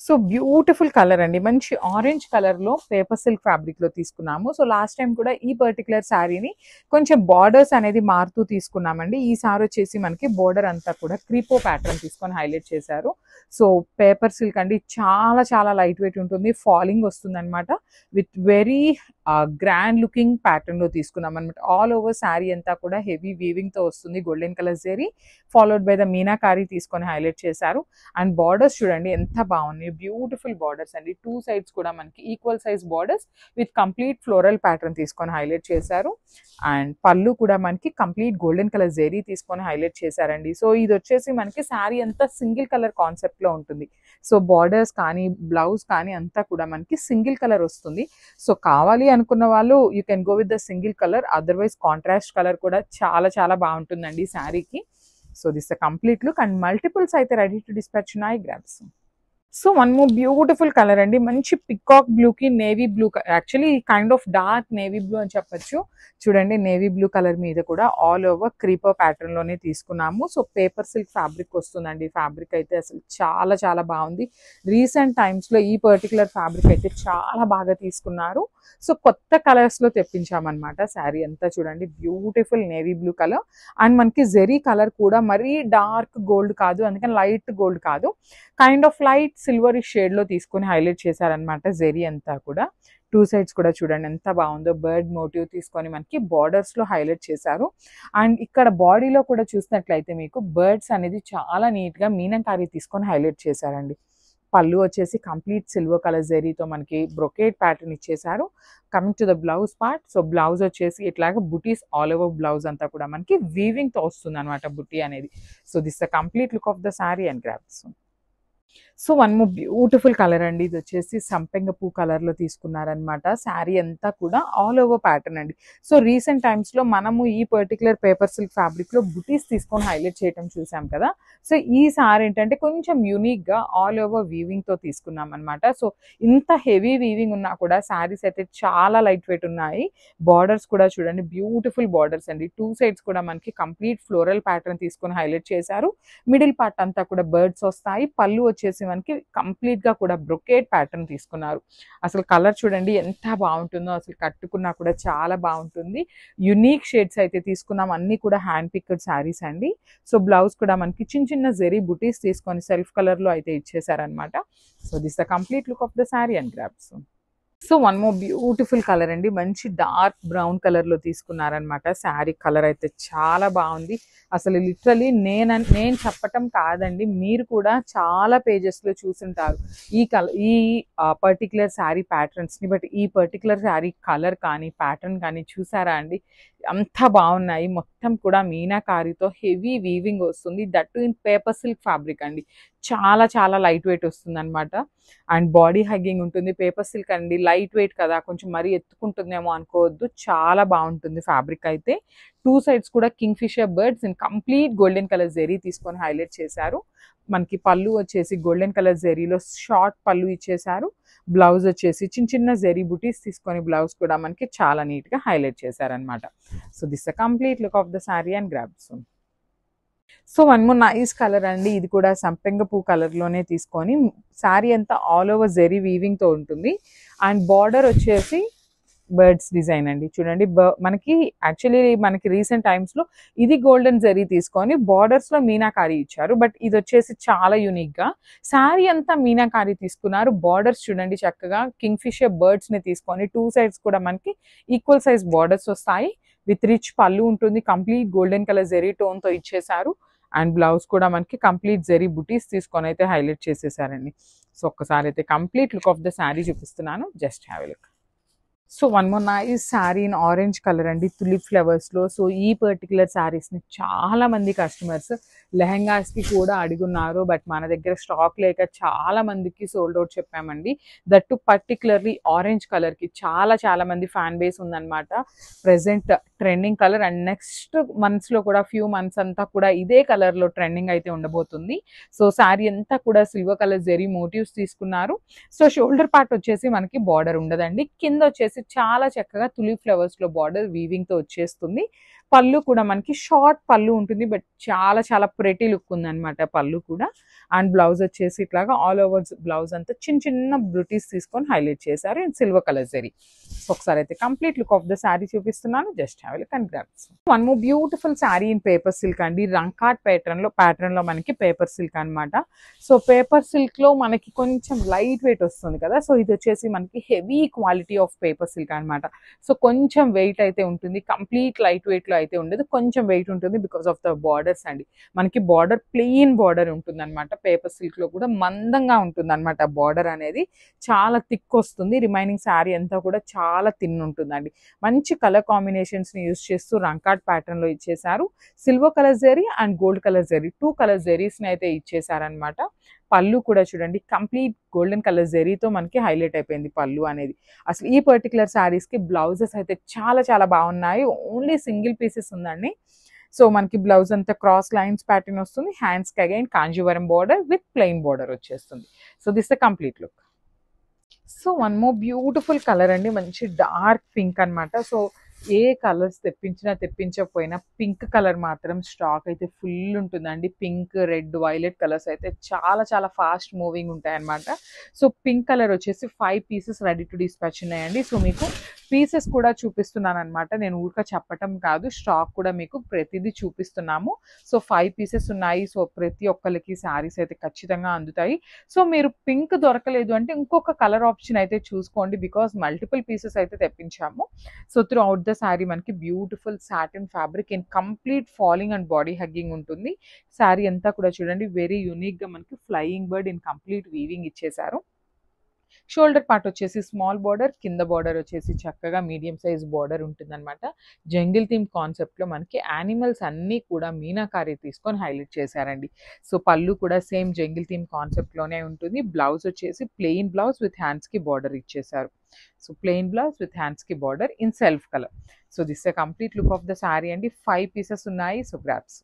So beautiful colour అండి, మంచి orange colour లో పేపర్ సిల్క్ ఫ్యాబ్రిక్ లో తీసుకున్నాము. సో లాస్ట్ టైం కూడా ఈ పర్టికులర్ శారీని కొంచెం బార్డర్స్ అనేది మారుతూ తీసుకున్నామండి. ఈసారి వచ్చేసి మనకి బోర్డర్ అంతా కూడా క్రీపో ప్యాటర్న్ తీసుకొని హైలైట్ చేశారు. సో పేపర్ సిల్క్ అండి, చాలా చాలా లైట్ వెయిట్ ఉంటుంది, ఫాలింగ్ వస్తుంది అనమాట. With very grand looking pattern లో తీసుకున్నాం అనమాట. ఆల్ ఓవర్ శారీ అంతా కూడా హెవీ వీవింగ్ తో వస్తుంది. Golden colour zari followed by the meenakari తీసుకొని హైలైట్ చేశారు. అండ్ బార్డర్స్ చూడండి ఎంత బాగున్నాయి, బ్యూటిఫుల్ బార్డర్స్ అండి. టూ సైడ్స్ కూడా మనకి equal size borders with complete floral pattern తీసుకొని హైలైట్ చేశారు. అండ్ పళ్ళు కూడా మనకి కంప్లీట్ గోల్డెన్ కలర్ జరీ తీసుకొని హైలైట్ చేశారండి. సో ఇది వచ్చేసి మనకి శారీ అంతా సింగిల్ కలర్ కాన్సెప్ట్ లో ఉంటుంది. సో బార్డర్స్ కానీ బ్లౌజ్ కానీ అంతా కూడా మనకి సింగిల్ కలర్ వస్తుంది. సో కావాలి అనుకున్న వాళ్ళు you can go with the single colour, otherwise contrast colour కూడా చాలా చాలా బాగుంటుందండి శారీకి. So this the complete look and multiples అయితే రెడీ టు డిస్పాచ్ ఉన్నాయి, grabs. So one more beautiful colour అండి, మంచి పికాక్ బ్లూ కి navy blue, actually kind of dark navy blue అని చెప్పొచ్చు. చూడండి నేవీ బ్లూ కలర్ మీద కూడా ఆల్ ఓవర్ క్రీపర్ ప్యాటర్న్ లోనే తీసుకున్నాము. సో పేపర్ సిల్క్ ఫ్యాబ్రిక్ వస్తుందండి. ఫ్యాబ్రిక్ అయితే అసలు చాలా చాలా బాగుంది. రీసెంట్ టైమ్స్ లో ఈ పర్టికులర్ ఫ్యాబ్రిక్ అయితే చాలా బాగా తీసుకున్నారు. సో కొత్త కలర్స్ లో తెప్పించామన్నమాట. శారీ అంతా చూడండి beautiful navy blue colour and మనకి జెరీ కలర్ కూడా మరీ డార్క్ గోల్డ్ కాదు, అందుకని లైట్ గోల్డ్ కాదు, kind of light silvery shade లో తీసుకొని హైలైట్ చేశారనమాట. జెరీ అంతా కూడా టూ సైడ్స్ కూడా చూడండి ఎంత బాగుందో. బర్డ్ మోటివ్ తీసుకొని మనకి బార్డర్స్ లో హైలైట్ చేశారు. అండ్ ఇక్కడ బాడీలో కూడా చూసినట్లయితే మీకు బర్డ్స్ అనేది చాలా నీట్ గా మీనంకారీ తీసుకొని హైలైట్ చేశారండి. పళ్ళు వచ్చేసి కంప్లీట్ సిల్వర్ కలర్ జెరీతో మనకి బ్రొకేట్ ప్యాటర్న్ ఇచ్చేసారు. Coming to the blouse part, so blouse వచ్చేసి ఇట్లాగా బుటీస్ ఆల్ ఓవర్ బ్లౌజ్ అంతా కూడా మనకి వీవింగ్ తో వస్తుంది అనమాట బుటీ అనేది. So this the complete look of the sari and grabs. So one more beautiful colour అండి, ఇది వచ్చేసి సంపెంగ పూ కలర్ లో తీసుకున్నారనమాట. శారీ అంతా కూడా ఆల్ ఓవర్ ప్యాటర్న్ అండి. సో రీసెంట్ టైమ్స్ లో మనము ఈ పర్టికులర్ పేపర్ సిల్క్ ఫ్యాబ్రిక్ లో బుటీస్ తీసుకొని హైలైట్ చేయడం చూసాం కదా. సో ఈ సారీ ఏంటంటే కొంచెం యూనిక్ గా ఆల్ ఓవర్ వీవింగ్ తో తీసుకున్నాం అనమాట. సో ఇంత హెవీ వీవింగ్ ఉన్నా కూడా శారీస్ అయితే చాలా లైట్ వెయిట్ ఉన్నాయి. బార్డర్స్ కూడా చూడండి బ్యూటిఫుల్ బార్డర్స్ అండి. టూ సైడ్స్ కూడా మనకి కంప్లీట్ ఫ్లోరల్ ప్యాటర్న్ తీసుకొని హైలైట్ చేశారు. మిడిల్ పార్ట్ అంతా కూడా బర్డ్స్ వస్తాయి. పళ్ళు వచ్చేసి మనకి కంప్లీట్ గా కూడా బ్రొకేట్ ప్యాటర్న్ తీసుకున్నారు. అసలు కలర్ చూడండి ఎంత బాగుంటుందో, అసలు కట్టుకున్నా కూడా చాలా బాగుంటుంది. యునీక్ షేడ్స్ అయితే తీసుకున్నాం, అన్ని కూడా హ్యాండ్ పిక్డ్ శారీస్ అండి. సో బ్లౌజ్ కూడా మనకి చిన్న చిన్న జెరీ బుటీస్ తీసుకొని సెల్ఫ్ కలర్ లో అయితే ఇచ్చేసారనమాట. So this the complete look of the sari and grabs. So one more beautiful colour అండి, మంచి డార్క్ బ్రౌన్ కలర్ లో తీసుకున్నారనమాట. శారీ కలర్ అయితే చాలా బాగుంది. అసలు లిటరలీ నేను చెప్పటం కాదండి, మీరు కూడా చాలా పేజెస్ లో చూసుంటారు ఈ పర్టికులర్ శారీ ప్యాటర్న్స్ ని. బట్ ఈ పర్టికులర్ శారీ కలర్ కానీ ప్యాటర్న్ కానీ చూసారా అండి, అంత బాగున్నాయి. మొత్తం కూడా మీనాకారితో హెవీ వీవింగ్ వస్తుంది, that in paper silk fabric అండి. చాలా చాలా లైట్ వెయిట్ వస్తుంది అనమాట. అండ్ బాడీ హగ్గింగ్ ఉంటుంది. పేపర్ సిల్క్ అండి, లైట్ వెయిట్ కదా, కొంచెం మరీ ఎత్తుకుంటుందేమో అనుకోవద్దు, చాలా బాగుంటుంది ఫ్యాబ్రిక్ అయితే. టూ సైడ్స్ కూడా kingfisher birds in complete golden colour zari తీసుకొని హైలైట్ చేశారు. మనకి పళ్ళు వచ్చేసి గోల్డెన్ కలర్ జెరీలో షార్ట్ పళ్ళు ఇచ్చేసారు. బ్లౌజ్ వచ్చేసి చిన్న చిన్న జెరీ బుటీస్ తీసుకొని బ్లౌజ్ కూడా మనకి చాలా నీట్ గా హైలైట్ చేశారనమాట. So this the complete look of the sari and grabs. So one more nice colour అండి, ఇది కూడా సంపెంగ పూ కలర్ లోనే తీసుకొని శారీ అంతా ఆల్ ఓవర్ జెరీ వీవింగ్ తో ఉంటుంది. అండ్ బార్డర్ వచ్చేసి బర్డ్స్ డిజైన్ అండి. చూడండి మనకి యాక్చువల్లీ మనకి రీసెంట్ టైమ్స్ లో ఇది గోల్డెన్ జరీ తీసుకొని బార్డర్స్ లో మీనాకారి ఇచ్చారు. బట్ ఇది వచ్చేసి చాలా యూనిక్ గా శారీ అంతా మీనాకారి తీసుకున్నారు. బార్డర్స్ చూడండి చక్కగా కింగ్ ఫిషర్ బర్డ్స్ ని తీసుకొని టూ సైడ్స్ కూడా మనకి ఈక్వల్ సైజ్ బార్డర్స్ వస్తాయి. విత్ రిచ్ పళ్ళు ఉంటుంది, complete golden colour zari tone తో ఇచ్చేసారు. అండ్ బ్లౌజ్ కూడా మనకి కంప్లీట్ జెరీ బుటీస్ తీసుకొని అయితే హైలైట్ చేసేసారండి. సో ఒక్కసారి అయితే complete look of the sari చూపిస్తున్నాను, just have a look. So one more nice sari in orange colour అండి, తులిప్ ఫ్లవర్స్ లో. సో ఈ పర్టికులర్ శారీస్ ని చాలా మంది కస్టమర్స్ లెహంగాస్ కి కూడా అడుగున్నారు. బట్ మన దగ్గర స్టాక్ లేక చాలా మందికి సోల్డ్ అవుట్ చెప్పామండి. దట్టు పర్టికులర్లీ ఆరెంజ్ కలర్ కి చాలా చాలా మంది ఫ్యాన్ బేస్ ఉందన్నమాట. Present trending colour and next months లో కూడా ఫ్యూ మంత్స్ అంతా కూడా ఇదే కలర్ లో ట్రెండింగ్ అయితే ఉండబోతుంది. సో శారీ అంతా కూడా సిల్వర్ కలర్ జెరీ మోటివ్స్ తీసుకున్నారు. సో షోల్డర్ పార్ట్ వచ్చేసి మనకి బార్డర్ ఉండదండి, కింద వచ్చేసి చాలా చక్కగా తులిప్ ఫ్లవర్స్ లో బార్డర్ వీవింగ్ తో వచ్చేస్తుంది. పళ్ళు కూడా మనకి షార్ట్ పళ్ళు ఉంటుంది, బట్ చాలా చాలా ప్రెటీ లుక్ ఉందన్నమాట పళ్ళు కూడా. అండ్ బ్లౌజ్ వచ్చేసి ఇట్లాగా ఆల్ ఓవర్ బ్లౌజ్ అంతా చిన్న చిన్న బ్రూటీస్ తీసుకొని హైలైట్ చేశారు in silver colour zari. So ఒకసారి అయితే complete look of the sari చూపిస్తున్నాను, just have a look and grabs. One more beautiful sari in paper silk అండి, రంకాట్ ప్యాటర్న్ లో మనకి పేపర్ సిల్క్ అనమాట. సో పేపర్ సిల్క్ లో మనకి కొంచెం లైట్ వెయిట్ వస్తుంది కదా, సో ఇది వచ్చేసి మనకి heavy quality of paper silk అనమాట. సో కొంచెం వెయిట్ అయితే ఉంటుంది, కంప్లీట్ లైట్ వెయిట్ లో అయితే ఉండదు, కొంచెం వెయిట్ ఉంటుంది బికాస్ ఆఫ్ ద బార్డర్స్ అండి. మనకి బార్డర్ ప్లెయిన్ బార్డర్ ఉంటుంది అనమాట, పేపర్ సిల్క్ లో కూడా మందంగా ఉంటుంది అనమాట. బార్డర్ అనేది చాలా థిక్ వస్తుంది, రిమైనింగ్ శారీ అంతా కూడా చాలా థిన్ ఉంటుందండి. మంచి కలర్ కాంబినేషన్స్ ని యూస్ చేస్తూ రంకాట్ ప్యాటర్న్ లో ఇచ్చేసారు. Silver colour zari and gold colour zari, 2 colour zaris ని అయితే ఇచ్చేసారనమాట. పళ్ళు కూడా చూడండి కంప్లీట్ గోల్డెన్ కలర్ జరీతో మనకి హైలైట్ అయిపోయింది పళ్ళు అనేది. అసలు ఈ పర్టికులర్ శారీస్ కి బ్లౌజెస్ అయితే చాలా చాలా బాగున్నాయి, ఓన్లీ సింగిల్ పీసెస్ ఉందండి. సో మనకి బ్లౌజ్ అంతా క్రాస్ లైన్స్ ప్యాటర్న్ వస్తుంది, హ్యాండ్స్ కి again Kanjeevaram border with plain border వచ్చేస్తుంది. So this the complete look. So one more beautiful colour అండి, మంచి డార్క్ పింక్ అనమాట. సో ఏ కలర్స్ తెప్పించకపోయినా పింక్ కలర్ మాత్రం స్టాక్ అయితే ఫుల్ ఉంటుందండి. పింక్, రెడ్, వైలెట్ కలర్స్ అయితే చాలా చాలా ఫాస్ట్ మూవింగ్ ఉంటాయి అనమాట. సో పింక్ కలర్ వచ్చేసి 5 పీసెస్ రెడీ టు డిస్పాచ్ ఉన్నాయండి. సో మీకు పీసెస్ కూడా చూపిస్తున్నాను అనమాట, నేను ఊరిక చెప్పటం కాదు, స్టాక్ కూడా మీకు ప్రతిదీ చూపిస్తున్నాము. సో 5 పీసెస్ ఉన్నాయి. సో ప్రతి ఒక్కరికి శారీస్ అయితే ఖచ్చితంగా అందుతాయి. సో మీరు పింక్ దొరకలేదు అంటే ఇంకొక కలర్ ఆప్షన్ అయితే చూసుకోండి, బికాస్ మల్టిపుల్ పీసెస్ అయితే తెప్పించాము. So throughout the sari మనకి beautiful satin fabric in complete falling and body hugging ఉంటుంది. శారీ అంతా కూడా చూడండి వెరీ యూనిక్ గా మనకి flying bird in complete weaving ఇచ్చేసారు. షోల్డర్ పార్ట్ వచ్చేసి స్మాల్ బార్డర్, కింద బార్డర్ వచ్చేసి చక్కగా మీడియం సైజ్ బార్డర్ ఉంటుందన్నమాట. జంగిల్ థీమ్ కాన్సెప్ట్ లో మనకి యానిమల్స్ అన్నీ కూడా మీనాకారి తీసుకొని హైలైట్ చేశారండి. సో పళ్ళు కూడా సేమ్ జంగిల్ థీమ్ కాన్సెప్ట్ లోనే ఉంటుంది. బ్లౌజ్ వచ్చేసి ప్లెయిన్ బ్లౌజ్ విత్ హ్యాండ్స్ కి బార్డర్ ఇచ్చేసారు. So plain blouse with hands కి border in self colour. So this a complete look of the sari అండి. 5 పీసెస్ ఉన్నాయి. So grabs.